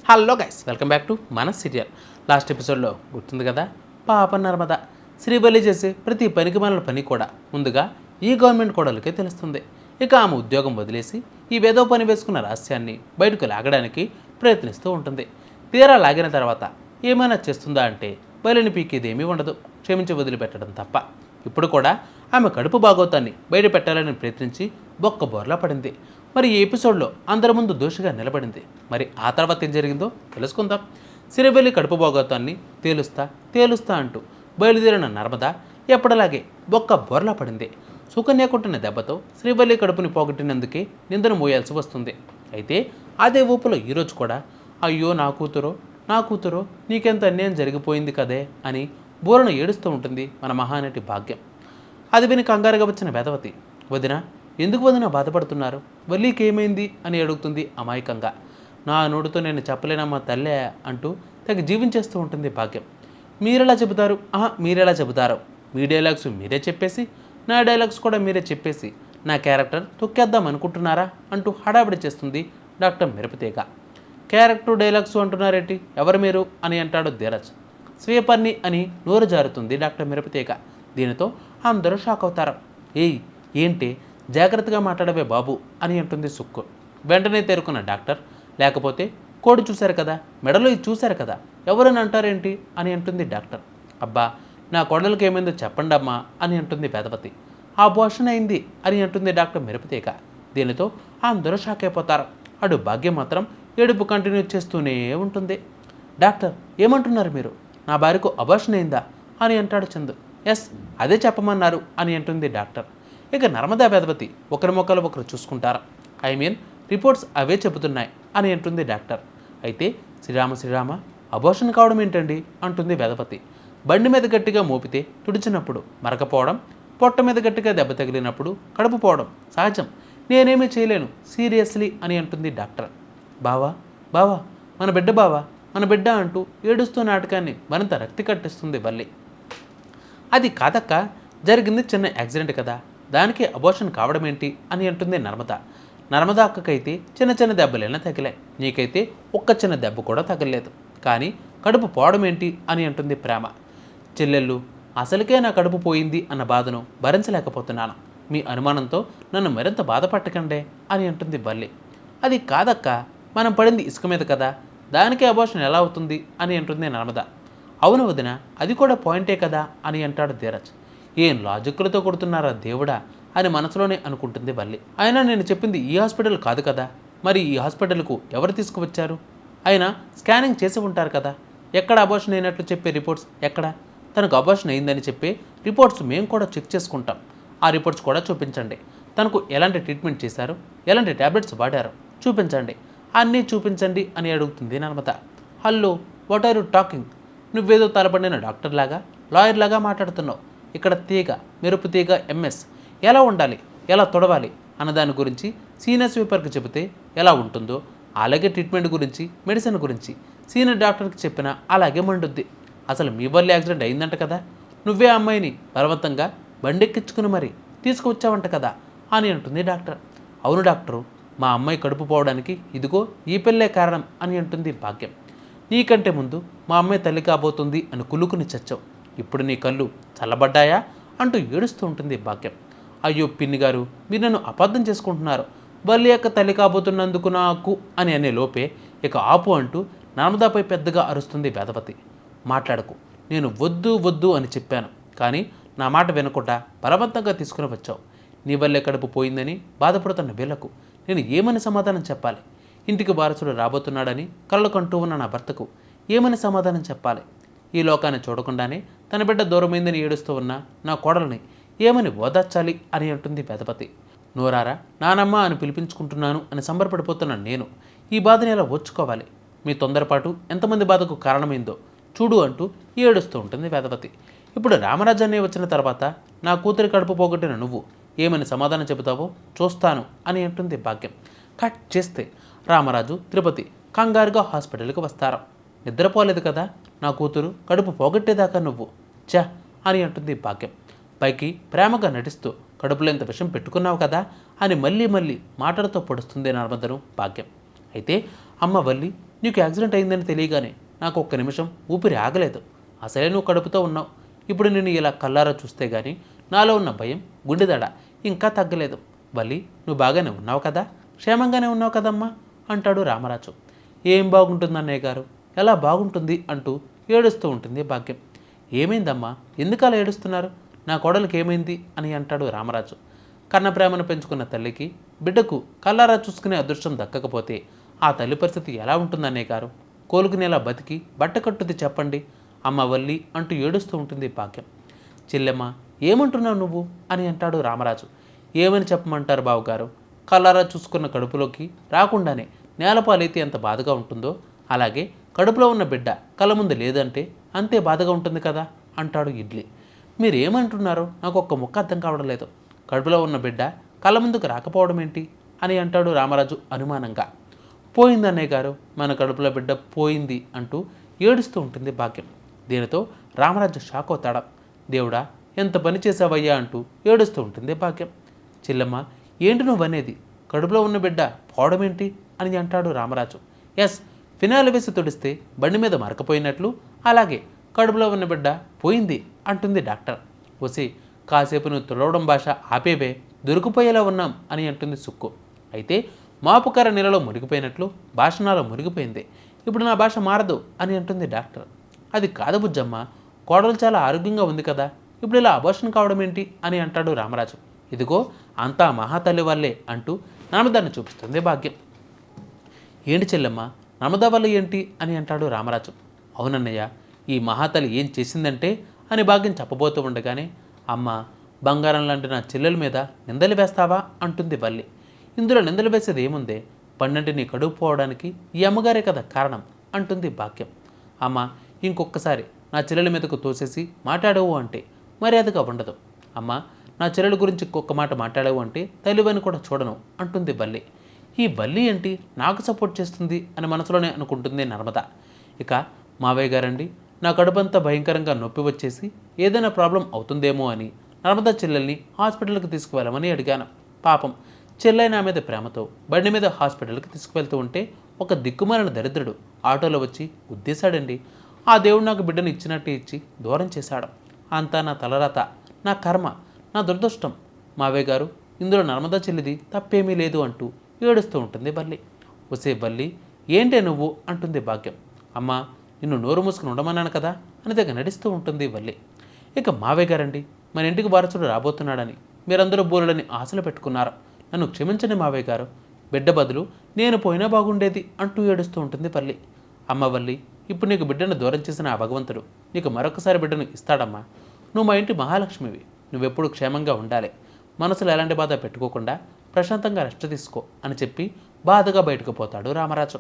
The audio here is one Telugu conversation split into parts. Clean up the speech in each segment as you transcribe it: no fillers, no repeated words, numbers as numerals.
Hello guys, welcome back to మన సీరియల్. లాస్ట్ ఎపిసోడ్లో గుర్తుంది కదా, పాప నర్మద శ్రీబలి చేసే ప్రతి పనికి మన పని కూడా ముందుగా ఈ గవర్నమెంట్ కోడలకే తెలుస్తుంది. ఇక ఆమె ఉద్యోగం వదిలేసి ఈ వేదో పని వేసుకున్న రహస్యాన్ని బయటకు లాగడానికి ప్రయత్నిస్తూ ఉంటుంది. తీరా లాగిన తర్వాత ఏమైనా చేస్తుందా అంటే బలిని పీకేదేమీ ఉండదు, క్షమించి వదిలిపెట్టడం తప్ప. ఇప్పుడు కూడా ఆమె కడుపు భాగోతాన్ని బయట పెట్టాలని ప్రయత్నించి బొక్క బోర్లా పడింది. మరి ఈ ఎపిసోడ్లో అందరి ముందు దోషిగా నిలబడింది. మరి ఆ తర్వాత ఏం జరిగిందో తెలుసుకుందాం. సిరిబెల్లి కడుపు భాగోతాన్ని తేలుస్తా అంటూ బయలుదేరిన నర్మద ఎప్పటిలాగే బొక్క బోర్లా పడింది. సుకన్య కొట్టిన దెబ్బతో శ్రీవల్లి కడుపుని పోగొట్టినందుకే నిందను మోయాల్సి వస్తుంది. అయితే అదే ఊపులో ఈరోజు కూడా అయ్యో నా కూతురో నీకెంత అన్యాయం జరిగిపోయింది కదే అని బోరను ఏడుస్తూ ఉంటుంది మన మహానటి భాగ్యం. అది విని కంగారుగా వచ్చిన వేదవతి, వదిన ఎందుకు వదిన బాధపడుతున్నారు, వల్లీకి ఏమైంది అని అడుగుతుంది అమాయకంగా. నా నోటితో నేను చెప్పలేనమ్మా తల్లే అంటూ తెగ జీవించేస్తూ ఉంటుంది భాగ్యం. మీరెలా చెబుతారో మీ డైలాగ్స్ మీరే చెప్పేసి నా డైలాగ్స్ కూడా మీరే చెప్పేసి నా క్యారెక్టర్ తొక్కేద్దాం అనుకుంటున్నారా అంటూ హడావిడి చేస్తుంది డాక్టర్ మిరపతీగ. క్యారెక్టర్ డైలాగ్స్ అంటున్నారేంటి, ఎవరు మీరు అని అంటాడు ధీరజ్. స్వీపర్ని అని నోరు జారుతుంది డాక్టర్ మిరపతీగ. దీనితో అందరూ షాక్ అవుతారు. ఏంటి జాగ్రత్తగా మాట్లాడవే బాబు అని అంటుంది సుక్కు. వెంటనే తేరుకున్న డాక్టర్, లేకపోతే కోడి చూశారు కదా, మెడలో ఇది చూశారు కదా, ఎవరని అంటారేంటి అని అంటుంది డాక్టర్. అబ్బా నా కోడలికి ఏమైందో చెప్పండి అమ్మా అని అంటుంది వేదవతి. ఆ అబార్షన్ అయింది అని అంటుంది డాక్టర్ మిరపతీగ. దీనితో అందరూ షాక్ అయిపోతారు. అడు భాగ్యం మాత్రం ఏడుపు కంటిన్యూ చేస్తూనే ఉంటుంది. డాక్టర్ ఏమంటున్నారు మీరు, నా భార్యకు అబార్షన్ అయిందా అని అంటాడు చందు. ఎస్, అదే చెప్పమన్నారు అని అంటుంది డాక్టర్. ఇక నర్మదా వేదవతి ఒకరి మొక్కలు ఒకరు చూసుకుంటారు. రిపోర్ట్స్ అవే చెబుతున్నాయి అని అంటుంది డాక్టర్. అయితే శ్రీరామ అబార్షన్ కావడం ఏంటండి అంటుంది వేదవతి. బండి మీద గట్టిగా మోపితే తుడిచినప్పుడు మరకపోవడం, పొట్ట మీద గట్టిగా దెబ్బ తగిలినప్పుడు కడుపు పోవడం సహజం, నేనేమీ చేయలేను సీరియస్లీ అని అంటుంది డాక్టర్. బావా మన బిడ్డ అంటూ ఏడుస్తూ నాటకాన్ని మరింత రక్తి కట్టిస్తుంది వల్లి. అది కాదక్క, జరిగింది చిన్న యాక్సిడెంట్ కదా, దానికి అబార్షన్ కావడం ఏంటి అని అంటుంది నర్మద అక్కకైతే చిన్న చిన్న దెబ్బలైనా తగిలాయి, నీకైతే ఒక్క చిన్న దెబ్బ కూడా తగలలేదు, కానీ కడుపు పోవడం ఏంటి అని అంటుంది ప్రేమ. చెల్లెళ్ళు, అసలుకే నా కడుపు పోయింది అన్న బాధను భరించలేకపోతున్నాను, మీ అనుమానంతో నన్ను మరింత బాధపట్టకండే అని అంటుంది వల్లి. అది కాదక్క, మనం పడింది ఇసుక మీద కదా, దానికే అబార్షన్ ఎలా అవుతుంది అని అంటుంది నర్మద. అవును వదిన, అది కూడా పాయింటే కదా అని అంటాడు ధీరజ్. ఏం లాజిక్లతో కొడుతున్నారా దేవుడా అని మనసులోనే అనుకుంటుంది వల్లి. అయినా నేను చెప్పింది ఈ హాస్పిటల్ కాదు కదా, మరి ఈ హాస్పిటల్కు ఎవరు తీసుకువచ్చారు, అయినా స్కానింగ్ చేసి ఉంటారు కదా, ఎక్కడ అబార్షన్ అయినట్లు చెప్పే రిపోర్ట్స్ ఎక్కడ, తనకు అబార్షన్ అయిందని చెప్పే రిపోర్ట్స్ మేము కూడా చెక్ చేసుకుంటాం, ఆ రిపోర్ట్స్ కూడా చూపించండి, తనకు ఎలాంటి ట్రీట్మెంట్ చేశారు, ఎలాంటి ట్యాబ్లెట్స్ వాడారు చూపించండి, అన్నీ చూపించండి అని అడుగుతుంది Narmada. Hello, what are you talking, నువ్వేదో తలపడిన డాక్టర్ లాగా లాయర్ లాగా మాట్లాడుతున్నావు, ఇక్కడ మెరుపు తీగ ఎంఎస్ ఎలా ఉండాలి, ఎలా తొడవాలి అన్నదాని గురించి సీనియర్ స్వీపర్కి చెబితే ఎలా ఉంటుందో, అలాగే ట్రీట్మెంట్ గురించి మెడిసిన్ గురించి సీనియర్ డాక్టర్కి చెప్పినా అలాగే మండుద్ది. అసలు మీ వల్ల యాక్సిడెంట్ అయిందంట కదా, నువ్వే అమ్మాయిని బలవంతంగా బండెక్కించుకుని మరి తీసుకువచ్చావంట కదా అని అంటుంది డాక్టర్. అవును డాక్టరు, మా అమ్మాయి కడుపు పోవడానికి ఇదిగో ఈ పిల్లే కారణం అని అంటుంది భాగ్యం. నీకంటే ముందు మా అమ్మాయి తల్లి కాబోతుంది అని కులుకుని చచ్చావు, ఇప్పుడు నీ కళ్ళు చల్లబడ్డాయా అంటూ ఏడుస్తూ ఉంటుంది భాగ్యం. అయ్యో పిన్ని గారు, మీరు నన్ను అబద్ధం చేసుకుంటున్నారు, బల్లి యొక్క తల్లి కాబోతున్నందుకు నాకు అని అనే లోపే ఇక ఆపు అంటూ నర్మదాపై పెద్దగా అరుస్తుంది వేదవతి. మాట్లాడకు, నేను వద్దు అని చెప్పాను, కానీ నా మాట వినకుండా బలవంతంగా తీసుకుని వచ్చావు, నీ వల్లే కడుపు పోయిందని బాధపడుతున్న వీళ్లకు నేను ఏమని సమాధానం చెప్పాలి, ఇంటికి వారసుడు రాబోతున్నాడని కళ్ళు కంటూ ఉన్న నా భర్తకు ఏమని సమాధానం చెప్పాలి, ఈ లోకాన్ని చూడకుండానే తన బిడ్డ దూరమైందని ఏడుస్తూ ఉన్న నా కోడల్ని ఏమని ఓదార్చాలి అని అంటుంది వేదవతి. నోరారా నానమ్మ అని పిలిపించుకుంటున్నాను అని సంబరపడిపోతున్న నేను ఈ బాధని ఎలా ఓర్చుకోవాలి, మీ తొందరపాటు ఎంతమంది బాధకు కారణమైందో చూడు అంటూ ఏడుస్తూ ఉంటుంది వేదవతి. ఇప్పుడు రామరాజాన్ని వచ్చిన తర్వాత నా కూతురి కడుపు పోగొట్టిన నువ్వు ఏమని సమాధానం చెబుతావో చూస్తాను అని అంటుంది భాగ్యం. కట్ చేస్తే రామరాజు తిరుపతి కంగారుగా హాస్పిటల్కి వస్తారు. నిద్రపోలేదు కదా నా కూతురు కడుపు పోగొట్టేదాకా నువ్వు చా అని అంటుంది భాగ్యం. పైకి ప్రేమగా నటిస్తూ కడుపులో ఎంత విషం పెట్టుకున్నావు కదా అని మళ్ళీ మాటలతో పొడుస్తుంది నర్మదను భాగ్యం. అయితే అమ్మ వల్లి, నీకు యాక్సిడెంట్ అయిందని తెలియగానే నాకు ఒక్క నిమిషం ఊపిరి ఆగలేదు. అసలే నువ్వు కడుపుతో ఉన్నావు. ఇప్పుడు నేను ఇలా కల్లారా చూస్తే గానీ నాలో ఉన్న భయం, గుండెదడ ఇంకా తగ్గలేదు. వల్లి, నువ్వు బాగానే ఉన్నావు కదా, క్షేమంగానే ఉన్నావు కదమ్మా అంటాడు రామరాజు. ఏం బాగుంటుంది అన్నయ్య గారు, ఎలా బాగుంటుంది అంటూ ఏడుస్తూ ఉంటుంది భాగ్యం. ఏమైందమ్మా, ఎందుకు అలా ఏడుస్తున్నారు, నా కోడలికి ఏమైంది అని అంటాడు రామరాజు. కన్న ప్రేమను పెంచుకున్న తల్లికి బిడ్డకు కల్లారా చూసుకునే అదృష్టం దక్కకపోతే ఆ తల్లి పరిస్థితి ఎలా ఉంటుందన్నయ్య గారు, కోలుకునేలా బతికి బట్టకట్టుది చెప్పండి అమ్మ వల్లి అంటూ ఏడుస్తూ ఉంటుంది భాగ్యం. చెల్లెమ్మ, ఏమంటున్నావు నువ్వు అని అంటాడు రామరాజు. ఏమని చెప్పమంటారు బావుగారు, కల్లారా చూసుకున్న కడుపులోకి రాకుండానే నేలపాలైతే ఎంత బాధగా ఉంటుందో అలాగే కడుపులో ఉన్న బిడ్డ కళ్ళ ముందు లేదంటే అంతే బాధగా ఉంటుంది కదా అంటాడు ఇడ్లీ. మీరేమంటున్నారో నాకు ఒక్క ముక్క అర్థం కావడం లేదు. కడుపులో ఉన్న బిడ్డ కళ్ళ ముందుకు రాకపోవడం ఏంటి అని అంటాడు రామరాజు అనుమానంగా. పోయింది అన్నయ్య గారు, మన కడుపులో బిడ్డ పోయింది అంటూ ఏడుస్తూ ఉంటుంది భాగ్యం. దీనితో రామరాజు షాక్ అవుతాడా. దేవుడా, ఎంత పని చేసావయ్యా అంటూ ఏడుస్తూ ఉంటుంది భాగ్యం. చెల్లెమ్మ, ఏంటి నువ్వు అనేది, కడుపులో ఉన్న బిడ్డ పోవడం ఏంటి అని అంటాడు రామరాజు. ఎస్, ఫినాయిల్ వేసి తుడిస్తే బండి మీద మరకపోయినట్లు అలాగే కడుపులో ఉన్న బిడ్డ పోయింది అంటుంది డాక్టర్. వసి, కాసేపు నువ్వు తుడవడం భాష ఆపేవే, దొరికిపోయేలా ఉన్నాం అని అంటుంది సుక్కు. అయితే మాపుకర నీళ్ళలో మునిగిపోయినట్లు భాష నాలో మునిగిపోయింది, ఇప్పుడు నా భాష మారదు అని అంటుంది డాక్టర్. అది కాదు బుజ్జమ్మ, కోడలు చాలా ఆరోగ్యంగా ఉంది కదా, ఇప్పుడు ఇలా అబార్షన్ కావడం ఏంటి అని అంటాడు రామరాజు. ఇదిగో అంతా మహాతల్లి వల్లే అంటూ నర్మదాన్ని చూపిస్తుంది భాగ్యం. ఏంటి చెల్లెమ్మ, నర్మదా వల్ల ఏంటి అని అంటాడు రామరాజు. అవునన్నయ్య, ఈ మహాతల్లి ఏం చేసిందంటే అని భాగ్యం చెప్పబోతూ ఉండగానే, అమ్మ, బంగారం లాంటి నా చెల్లెల మీద నిందలు వేస్తావా అంటుంది వల్లి. ఇందులో నిందలు వేసేది ఏముందే, పన్నెంటిని కడుపు పోవడానికి ఈ అమ్మగారే కదా కారణం అంటుంది భాగ్యం. అమ్మ, ఇంకొకసారి నా చెల్లెల మీదకు తోసేసి మాట్లాడవు అంటే మర్యాదగా ఉండదు. అమ్మ, నా చెల్లెల గురించి ఇంకొక మాట మాట్లాడవు అంటే తల్లివని కూడా చూడను అంటుంది వల్లి. ఈ వల్లి ఏంటి నాకు సపోర్ట్ చేస్తుంది అని మనసులోనే అనుకుంటుంది నర్మద. ఇక మావయ్య గారండి, నా కడుపంతా భయంకరంగా నొప్పి వచ్చేసి ఏదైనా ప్రాబ్లం అవుతుందేమో అని నర్మదా చెల్లెల్ని హాస్పిటల్కి తీసుకువెళ్ళమని అడిగాను. పాపం చెల్లె నా మీద ప్రేమతో బండి మీద హాస్పిటల్కి తీసుకువెళ్తూ ఉంటే ఒక దిక్కుమాలిన దరిద్రుడు ఆటోలో వచ్చి గుద్దేశాడండి. ఆ దేవుడు నాకు బిడ్డను ఇచ్చినట్టు ఇచ్చి దూరం చేశాడు. అంతా నా తలరాత, నా కర్మ, నా దురదృష్టం. మావయ్య గారు, ఇందులో నర్మదా చెల్లిది తప్పేమీ లేదు అంటూ ఏడుస్తూ ఉంటుంది బల్లి. ఒసే బల్లి, ఏంటే నువ్వు అంటుంది భాగ్యం. అమ్మ, నిన్ను నోరు మూసుకుని ఉండమన్నాను కదా అని దగ్గర నడుస్తూ ఉంటుంది వల్లి. ఇక మావయ్య గారండి, మన ఇంటికి వారసుడు రాబోతున్నాడని మీరందరూ బోలుడని ఆశలు పెట్టుకున్నారు. నన్ను క్షమించండి మావయ్య గారు, బిడ్డ బదులు నేను పోయినా బాగుండేది అంటూ ఏడుస్తూ ఉంటుంది వల్లి. అమ్మ వల్లి, ఇప్పుడు నీకు బిడ్డను దూరం చేసిన ఆ భగవంతుడు నీకు మరొకసారి బిడ్డను ఇస్తాడమ్మా. నువ్వు మా ఇంటి మహాలక్ష్మివి, నువ్వెప్పుడు క్షేమంగా ఉండాలి, మనసులో ఎలాంటి బాధ పెట్టుకోకుండా ప్రశాంతంగా రెస్ట్ తీసుకో అని చెప్పి బాధగా బయటకు పోతాడు రామరాజు.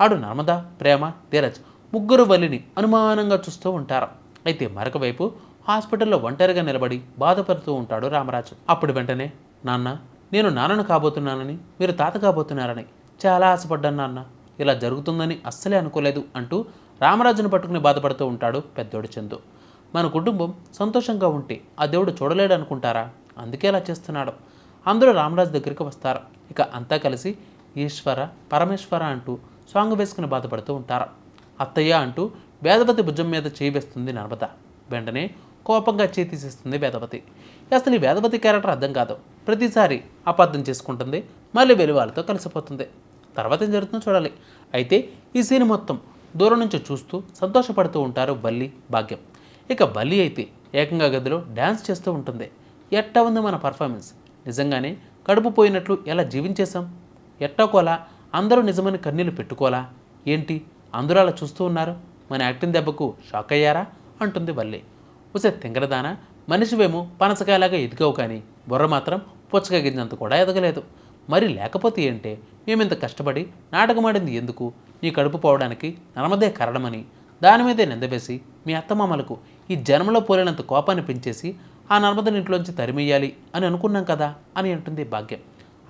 ఆడు నర్మదా, ప్రేమ, ధీరజ్ ముగ్గురు వల్లిని అనుమానంగా చూస్తూ ఉంటారు. అయితే మరొక వైపు హాస్పిటల్లో ఒంటరిగా నిలబడి బాధపడుతూ ఉంటాడు రామరాజు. అప్పుడు వెంటనే, నాన్న, నేను నాన్నను కాబోతున్నానని మీరు తాత కాబోతున్నారని చాలా ఆశపడ్డాను నాన్న, ఇలా జరుగుతుందని అస్సలే అనుకోలేదు అంటూ రామరాజును పట్టుకుని బాధపడుతూ ఉంటాడు పెద్దోడు చందు. మన కుటుంబం సంతోషంగా ఉంటే ఆ దేవుడు చూడలేడు అనుకుంటారా, అందుకే అలా చేస్తున్నాడు. అందరూ రామరాజు దగ్గరికి వస్తారు. ఇక అంతా కలిసి ఈశ్వర పరమేశ్వర అంటూ సాంగ్ వేసుకుని బాధపడుతూ ఉంటారు. అత్తయ్య అంటూ వేదవతి భుజం మీద చేయి వేస్తుంది నర్మద. వెంటనే కోపంగా చేయి తీసేస్తుంది వేదవతి. అసలు ఈ వేదవతి క్యారెక్టర్ అర్థం కాదు, ప్రతిసారి అబద్ధం చేసుకుంటుంది, మళ్ళీ వెలి వాళ్ళతో కలిసిపోతుంది. తర్వాత ఏం జరుగుతుందో చూడాలి. అయితే ఈ సీన్ మొత్తం దూరం నుంచి చూస్తూ సంతోషపడుతూ ఉంటారు వల్లి, భాగ్యం. ఇక వల్లి అయితే ఏకంగా గదిలో డ్యాన్స్ చేస్తూ ఉంటుంది. ఎట్టా ఉంది మన పర్ఫార్మెన్స్, నిజంగానే కడుపు పోయినట్లు ఎలా జీవించేశాం, ఎట్టాకోలా అందరూ నిజమని కన్నీళ్ళు పెట్టుకోలా ఏంటి, అందరూ అలా చూస్తూ ఉన్నారు, మన యాక్టింగ్ దెబ్బకు షాక్ అయ్యారా అంటుంది వల్లి. ఉసే తింగరదానా, మనిషివేమో పనసకాయలాగా ఎదిగావు కానీ బుర్ర మాత్రం పుచ్చకాయ గింజంత కూడా ఎదగలేదు. మరి లేకపోతే ఏంటే, మేమింత కష్టపడి నాటకమాడింది ఎందుకు, నీ కడుపు పోవడానికి నర్మదే కారణమని దాని మీదే నిందవేసి మీ అత్తమామలకు ఈ జన్మలో పోలేనంత కోపాన్ని పెంచేసి ఆ నర్మదని ఇంట్లోంచి తరిమేయాలి అని అనుకున్నాం కదా అని అంటుంది భాగ్యం.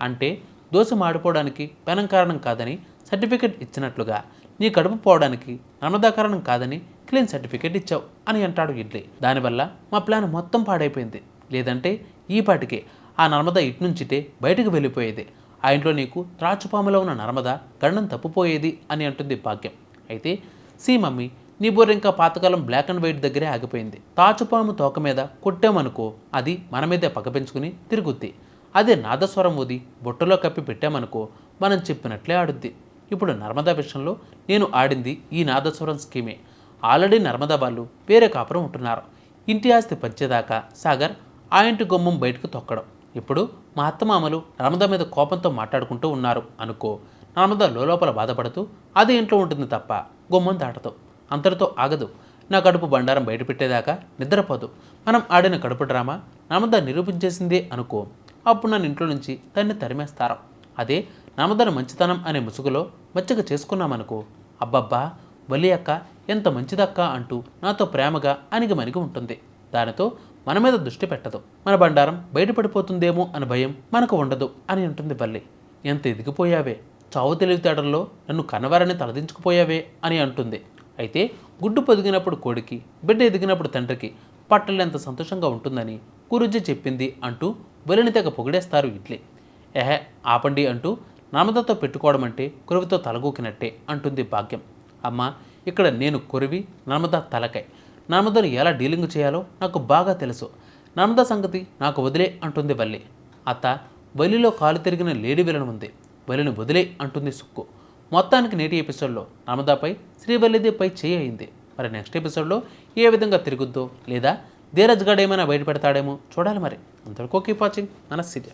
అంటే దోశ మాడిపోవడానికి పెనం కారణం కాదని సర్టిఫికెట్ ఇచ్చినట్లుగా నీ కడుపు పోవడానికి నర్మదా కారణం కాదని క్లీన్ సర్టిఫికేట్ ఇచ్చావు అని అంటాడు ఇడ్లీ. దానివల్ల మా ప్లాన్ మొత్తం పాడైపోయింది, లేదంటే ఈ పాటికే ఆ నర్మదా ఇటు నుంచిటే బయటకు వెళ్ళిపోయేది. ఆ ఇంట్లో నీకు త్రాచుపాములో ఉన్న నర్మద గండం తప్పిపోయేది అని అంటుంది భాగ్యం. అయితే సి మమ్మీ, నీ బుర్ర ఇంకా పాతకాలం బ్లాక్ అండ్ వైట్ దగ్గరే ఆగిపోయింది. తాచుపాము తోక మీద కొట్టామనుకో అది మన మీదే పగ పెంచుకుని తిరుగుద్ది. అదే నాదస్వరం ఊది బుట్టలో కప్పి పెట్టామనుకో మనం చెప్పినట్లే ఆడుద్ది. ఇప్పుడు నర్మదా విషయంలో నేను ఆడింది ఈ నాదస్వరం స్కీమే. ఆల్రెడీ నర్మదా వాళ్ళు వేరే కాపురం ఉంటున్నారు. ఇంటి ఆస్తి పంచేదాకా సాగర్ ఆ ఇంటి గుమ్మం బయటకు తొక్కడం. ఇప్పుడు మా అత్తమామలు నర్మదా మీద కోపంతో మాట్లాడుకుంటూ ఉన్నారు అనుకో, నర్మదా లోపల బాధపడుతూ అది ఇంట్లో ఉంటుంది తప్ప గుమ్మం దాటదు. అంతటితో ఆగదు. నా కడుపు బండారం బయట పెట్టేదాకా నిద్రపోదు. మనం ఆడిన కడుపు డ్రామా నర్మదా నిరూపించేసిందే అనుకో, అప్పుడు నన్ను ఇంట్లో నుంచి దాన్ని తరిమేస్తారు. అదే నర్మదాని మంచితనం అనే ముసుగులో మచ్చక చేసుకున్నామనుకో, అబ్బబ్బా వలి అక్క ఎంత మంచిదక్క అంటూ నాతో ప్రేమగా అణిగిమణిగి ఉంటుంది. దానితో మన మీద దృష్టి పెట్టదు. మన బండారం బయటపడిపోతుందేమో అని భయం మనకు ఉండదు అని అంటుంది వల్లి. ఎంత ఎదిగిపోయావే, చావు తెలివితేటల్లో నన్ను కన్నవారని తలదించుకుపోయావే అని అంటుంది. అయితే గుడ్డు పొదిగినప్పుడు కోడికి, బిడ్డ ఎదిగినప్పుడు తండ్రికి పట్టలేంత సంతోషంగా ఉంటుందని గురుజీ చెప్పింది అంటూ వలిని తెగ పొగిడేస్తారు ఇడ్లీ. ఎహే ఆపండి అంటూ నర్మదతో పెట్టుకోవడం అంటే కురువితో తలగూకినట్టే అంటుంది భాగ్యం. అమ్మ, ఇక్కడ నేను కురివి, నర్మదా తలకాయ్. నర్మదను ఎలా డీలింగ్ చేయాలో నాకు బాగా తెలుసు. నర్మదా సంగతి నాకు వదిలే అంటుంది వల్లి. అత్త, వల్లిలో కాలు తిరిగిన లేడీ విలన్ ఉంది, వల్లిని వదిలే అంటుంది సుక్కు. మొత్తానికి నేటి ఎపిసోడ్లో నర్మదాపై శ్రీవల్లిదేపై చేయి అయింది. మరి నెక్స్ట్ ఎపిసోడ్లో ఏ విధంగా తిరుగుద్దో, లేదా ధీరజ్ గడ్ ఏమైనా బయటపెడతాడేమో చూడాలి. మరి అంతవరకు కీప్ వాచింగ్ మన సీరియల్.